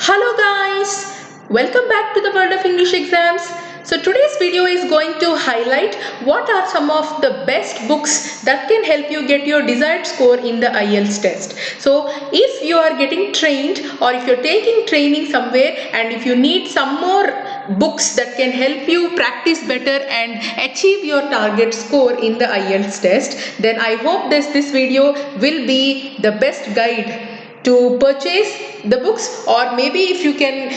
Hello guys, welcome back to the world of English exams. So today's video is going to highlight what are some of the best books that can help you get your desired score in the IELTS test. So if you are getting trained or if you're taking training somewhere and if you need some more books that can help you practice better and achieve your target score in the IELTS test, then I hope this video will be the best guide to purchase the books, or maybe if you can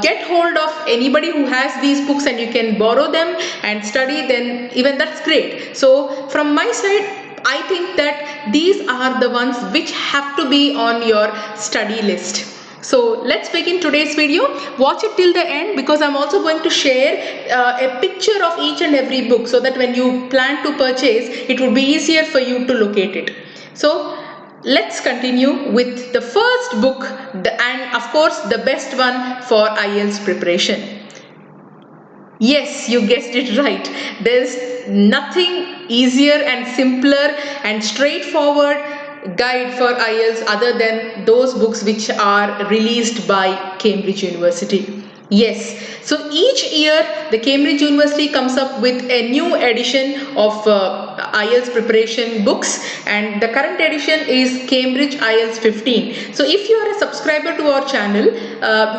get hold of anybody who has these books and you can borrow them and study, then even that's great. So from my side, I think that these are the ones which have to be on your study list. So let's begin today's video. Watch it till the end because I'm also going to share a picture of each and every book so that when you plan to purchase, it would be easier for you to locate it. So let's continue with the first book and of course the best one for IELTS preparation. Yes, you guessed it right. There's nothing easier and simpler and straightforward guide for IELTS other than those books which are released by Cambridge University. Yes, so each year the Cambridge University comes up with a new edition of IELTS preparation books, and the current edition is Cambridge IELTS 15. So if you are a subscriber to our channel,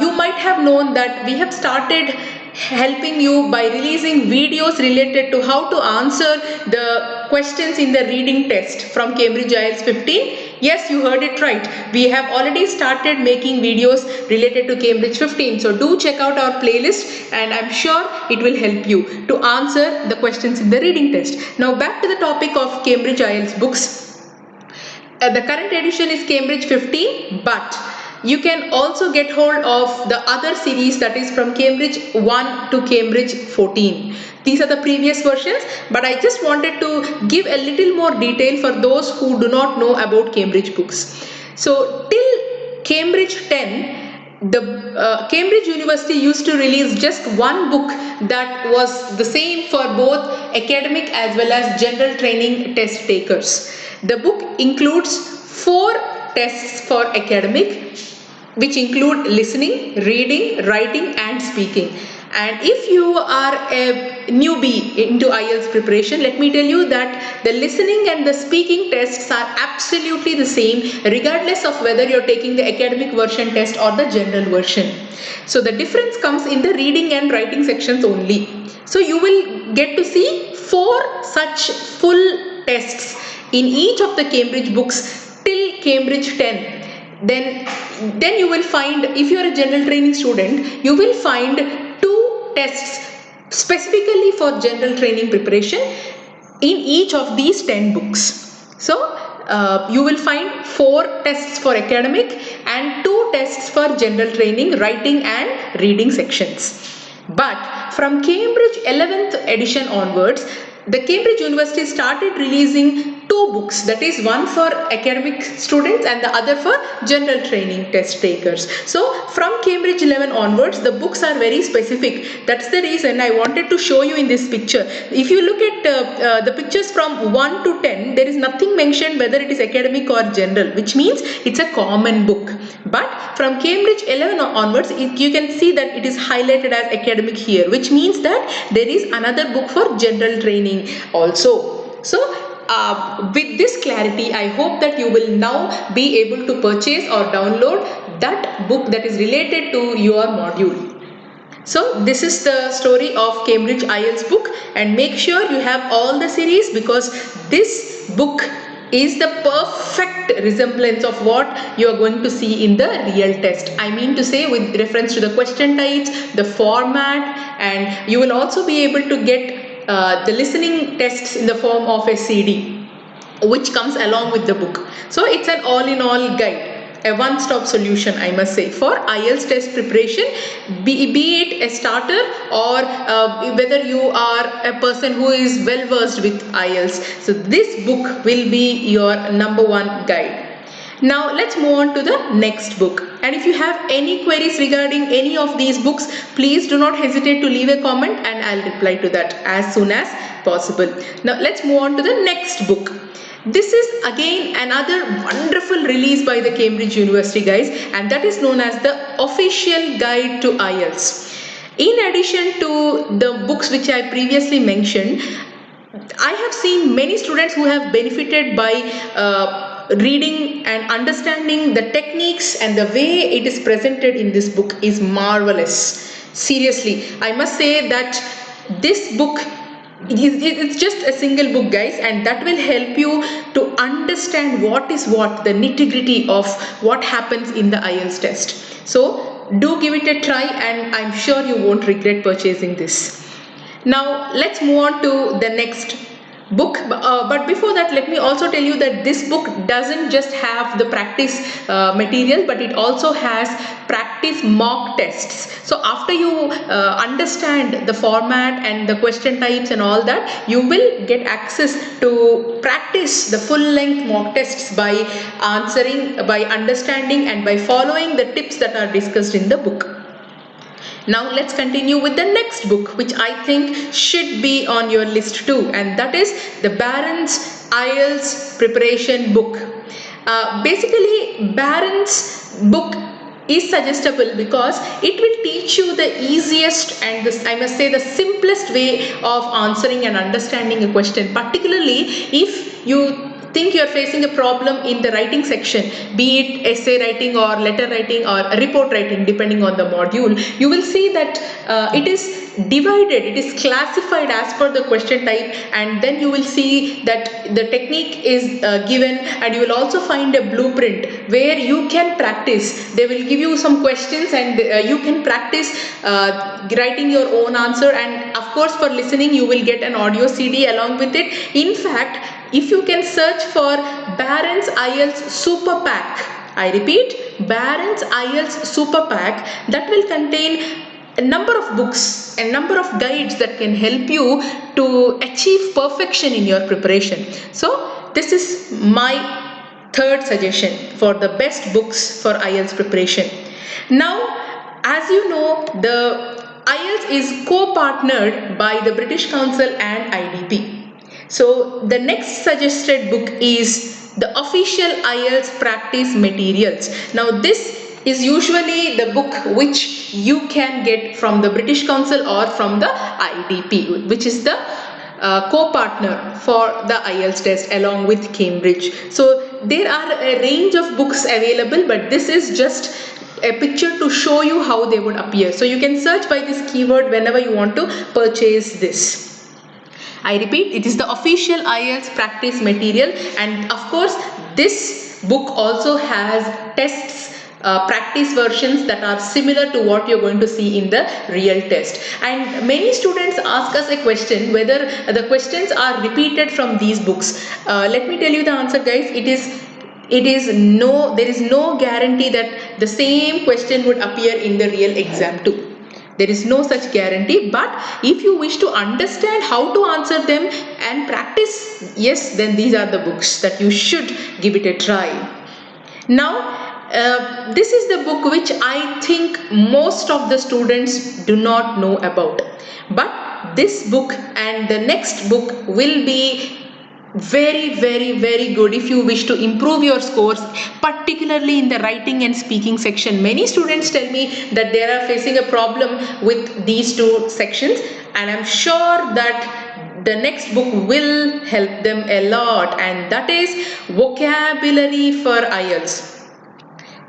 you might have known that we have started helping you by releasing videos related to how to answer the questions in the reading test from Cambridge IELTS 15. Yes, you heard it right. We have already started making videos related to Cambridge 15. So do check out our playlist and I'm sure it will help you to answer the questions in the reading test. Now back to the topic of Cambridge IELTS books. The current edition is Cambridge 15, but you can also get hold of the other series, that is from Cambridge 1 to Cambridge 14. These are the previous versions, but I just wanted to give a little more detail for those who do not know about Cambridge books. So till Cambridge 10, the Cambridge University used to release just one book that was the same for both academic as well as general training test takers. The book includes 4 tests for academic, which include listening, reading, writing and speaking. And if you are a newbie into IELTS preparation, let me tell you that the listening and the speaking tests are absolutely the same regardless of whether you're taking the academic version test or the general version. So the difference comes in the reading and writing sections only. So you will get to see 4 such full tests in each of the Cambridge books till Cambridge 10. Then you will find, if you are a general training student, you will find 2 tests specifically for general training preparation in each of these 10 books. So you will find 4 tests for academic and 2 tests for general training writing and reading sections. But from Cambridge 11th edition onwards, the Cambridge University started releasing 2 books, that is one for academic students and the other for general training test takers. So from Cambridge 11 onwards, the books are very specific. That's the reason I wanted to show you in this picture. If you look at the pictures from 1 to 10, there is nothing mentioned whether it is academic or general, which means it's a common book. But from Cambridge 11 onwards, you can see that it is highlighted as academic here, which means that there is another book for general training also. So with this clarity, I hope that you will now be able to purchase or download that book that is related to your module. So this is the story of Cambridge IELTS book, and make sure you have all the series because this book is the perfect resemblance of what you are going to see in the real test. I mean to say, with reference to the question types, the format, and you will also be able to get the listening tests in the form of a CD which comes along with the book. So it's an all-in-all guide, a one-stop solution, I must say, for IELTS test preparation, be it a starter or whether you are a person who is well versed with IELTS. So this book will be your #1 guide. Now let's move on to the next book. And if you have any queries regarding any of these books, please do not hesitate to leave a comment and I'll reply to that as soon as possible. Now let's move on to the next book. This is again another wonderful release by the Cambridge University, guys, and that is known as the official guide to IELTS. In addition to the books which I previously mentioned, I have seen many students who have benefited by reading and understanding the techniques, and the way it is presented in this book is marvelous. Seriously, I must say that this book, it's just a single book, guys, and that will help you to understand what is what, the nitty-gritty of what happens in the IELTS test. So do give it a try, and I'm sure you won't regret purchasing this. Now let's move on to the next book, but before that, let me also tell you that this book doesn't just have the practice material, but it also has practice mock tests. So after you understand the format and the question types and all that, you will get access to practice the full length mock tests by answering, by understanding, and by following the tips that are discussed in the book. Now let's continue with the next book, which I think should be on your list too, and that is the Barron's IELTS preparation book. Basically, Barron's book is suggestible because it will teach you the easiest and I must say the simplest way of answering and understanding a question, particularly if you think you're facing a problem in the writing section, be it essay writing or letter writing or report writing, depending on the module. You will see that it is divided, it is classified as per the question type, and then you will see that the technique is given, and you will also find a blueprint where you can practice. They will give you some questions, and you can practice writing your own answer, and of course for listening you will get an audio CD along with it. In fact, if you can search for Barron's IELTS Super Pack, I repeat, Barron's IELTS Super Pack, that will contain a number of books and number of guides that can help you to achieve perfection in your preparation. So this is my third suggestion for the best books for IELTS preparation. Now, as you know, the IELTS is co-partnered by the British Council and IDP. So the next suggested book is the official IELTS practice materials. Now this is usually the book which you can get from the British Council or from the IDP, which is the co-partner for the IELTS test along with Cambridge. So there are a range of books available, but this is just a picture to show you how they would appear. So you can search by this keyword whenever you want to purchase this. I repeat, it is the official IELTS practice material, and of course this book also has tests, practice versions that are similar to what you're going to see in the real test. And many students ask us a question whether the questions are repeated from these books. Let me tell you the answer, guys. There is no guarantee that the same question would appear in the real exam too. There is no such guarantee, but if you wish to understand how to answer them and practice, yes, then these are the books that you should give it a try. Now, this is the book which I think most of the students do not know about. But this book and the next book will be very, very, very good if you wish to improve your scores, particularly in the writing and speaking section. Many students tell me that they are facing a problem with these two sections, and I'm sure that the next book will help them a lot, and that is Vocabulary for IELTS.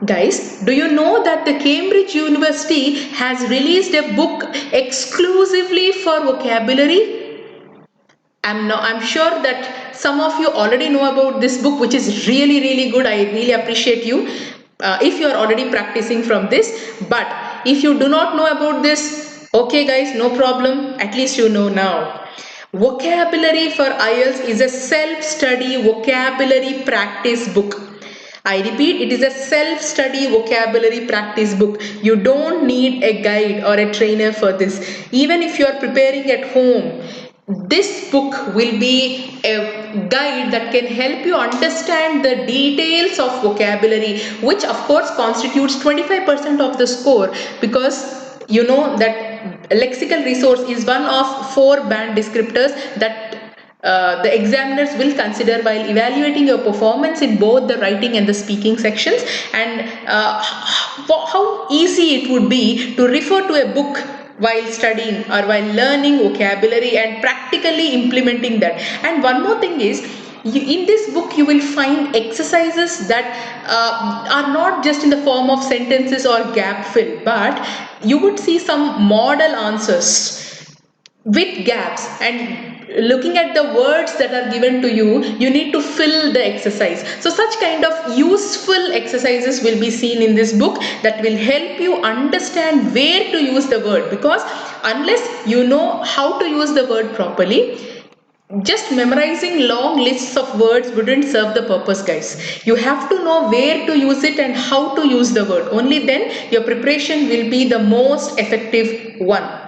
Guys, do you know that the Cambridge University has released a book exclusively for vocabulary? I'm sure that some of you already know about this book, which is really, really good. I really appreciate you if you are already practicing from this. But if you do not know about this, okay guys, no problem. At least you know now. Vocabulary for IELTS is a self-study vocabulary practice book. I repeat, it is a self-study vocabulary practice book. You don't need a guide or a trainer for this. Even if you are preparing at home, this book will be a guide that can help you understand the details of vocabulary, which of course constitutes 25% of the score, because you know that lexical resource is one of 4 band descriptors that the examiners will consider while evaluating your performance in both the writing and the speaking sections, and how easy it would be to refer to a book while studying or while learning vocabulary and practically implementing that. And one more thing is, in this book you will find exercises that are not just in the form of sentences or gap fill, but you would see some model answers with gaps, and looking at the words that are given to you, you need to fill the exercise. So such kind of useful exercises will be seen in this book that will help you understand where to use the word, because unless you know how to use the word properly, just memorizing long lists of words wouldn't serve the purpose, guys. You have to know where to use it and how to use the word. Only then your preparation will be the most effective one.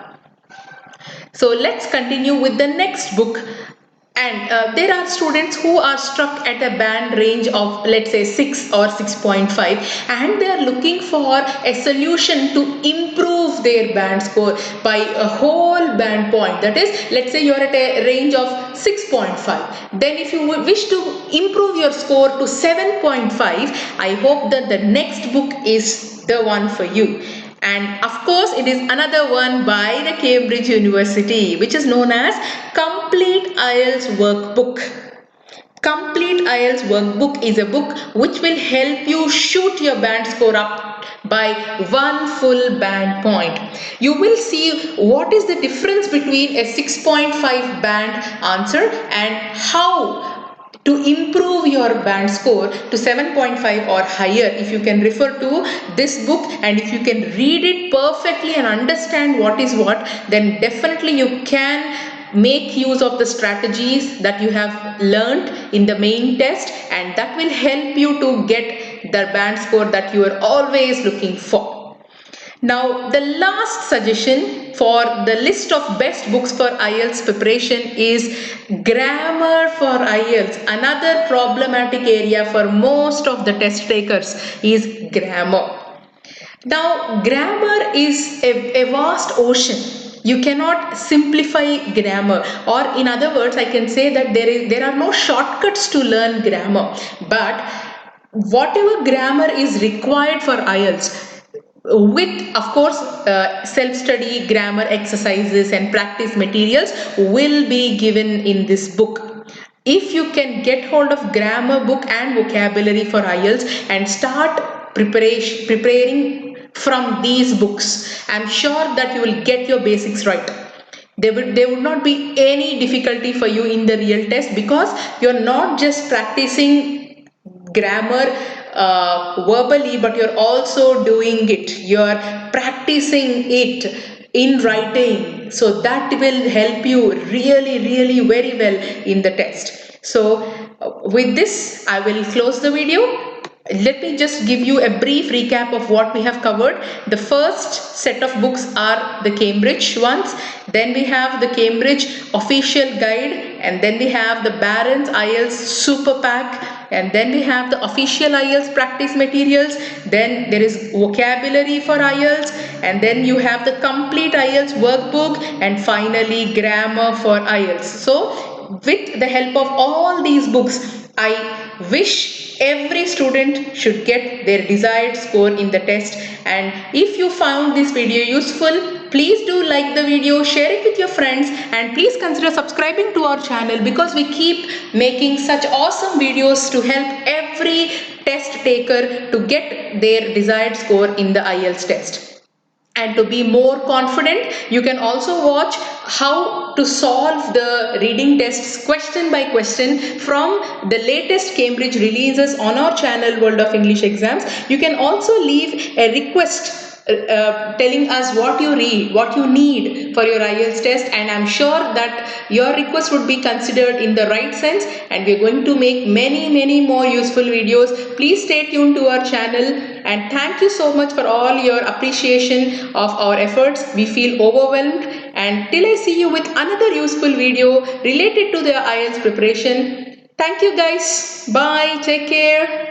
So let's continue with the next book. And there are students who are stuck at a band range of, let's say, 6 or 6.5, and they are looking for a solution to improve their band score by a whole band point. That is, let's say you're at a range of 6.5. Then if you wish to improve your score to 7.5, I hope that the next book is the one for you. And of course, it is another one by the Cambridge University, which is known as Complete IELTS Workbook. Complete IELTS Workbook is a book which will help you shoot your band score up by 1 full band point. You will see what is the difference between a 6.5 band answer and how to improve your band score to 7.5 or higher. If you can refer to this book and if you can read it perfectly and understand what is what, then definitely you can make use of the strategies that you have learned in the main test, and that will help you to get the band score that you are always looking for. Now, the last suggestion for the list of best books for IELTS preparation is Grammar for IELTS. Another problematic area for most of the test takers is grammar. Now, grammar is a vast ocean. You cannot simplify grammar, or in other words, I can say that there are no shortcuts to learn grammar. But whatever grammar is required for IELTS, with of course self-study grammar exercises and practice materials, will be given in this book. If you can get hold of grammar book and vocabulary for IELTS and start preparing from these books, I'm sure that you will get your basics right. There would not be any difficulty for you in the real test, because you're not just practicing grammar verbally, but you're also doing it. You're practicing it in writing. So that will help you really very well in the test. So with this, I will close the video. Let me just give you a brief recap of what we have covered. The first set of books are the Cambridge ones. Then we have the Cambridge official guide, and then we have the Barron's IELTS super pack, and then we have the official IELTS practice materials. Then there is vocabulary for IELTS, and then you have the complete IELTS workbook, and finally grammar for IELTS. So with the help of all these books, I wish every student should get their desired score in the test. And if you found this video useful, please do like the video, share it with your friends, and please consider subscribing to our channel, because we keep making such awesome videos to help every test taker to get their desired score in the IELTS test. And to be more confident, you can also watch how to solve the reading tests question by question from the latest Cambridge releases on our channel World of English Exams. You can also leave a request telling us what you read, what you need for your IELTS test, and I'm sure that your request would be considered in the right sense, and we're going to make many more useful videos. Please stay tuned to our channel, and thank you so much for all your appreciation of our efforts. We feel overwhelmed, and till I see you with another useful video related to the IELTS preparation. Thank you guys. Bye. Take care.